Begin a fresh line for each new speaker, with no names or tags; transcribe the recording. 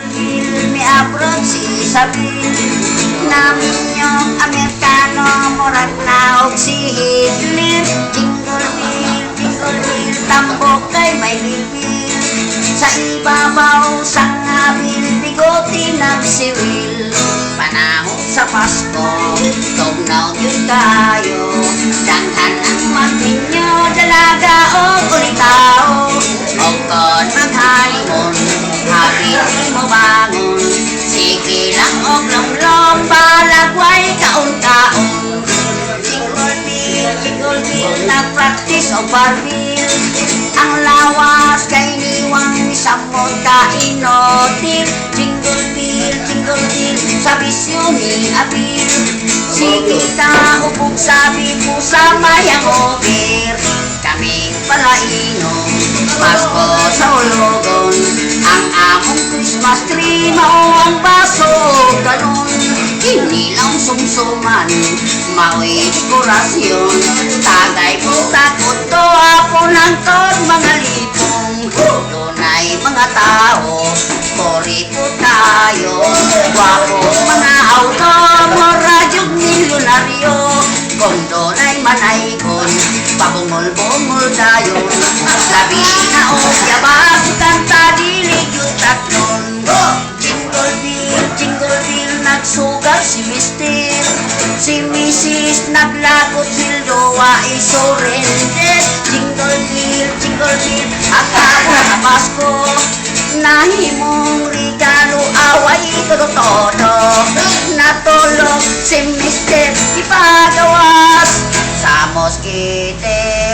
Mi approach si Isabel namin yung Amerikano murag na og si Hitler. Jingle bell, tambok kay may libil sa ibabaw sang abil bigote nagsiwil. Panahon sa Pasko tugnaw yun kayo daghan ang magninyo dalaga o kulitao o kon maghalimon hapit mo bangon sige lang og lomlom balagway kaon-kaon. Jingle bell nag-practice o barbil ang lawas kay niwang samot ka inotil. Jingle bell sa bisyo ni abil sige ka upog sabi po sa mayang over kaming palainom Pasko sa ulugon ang among Christmas tree mao ang baso ganon hindi lang sumsuman mao'y dekorasyon tagay po takot to apon ang tod mga lipong dunay mga tao kori po tayo wapos mga auto moradyog milyonaryo kondo na'y manaykon pabungol-bungol dayon labi na o yabas kanta dilig yung tatlon. Jingle bell nagsugat si Mister si Mrs. naglagot sildowa isurrender. Jingle bell akabo na Pasko nahimong regalo away todo natulog si Mister ipagawas sa moskite.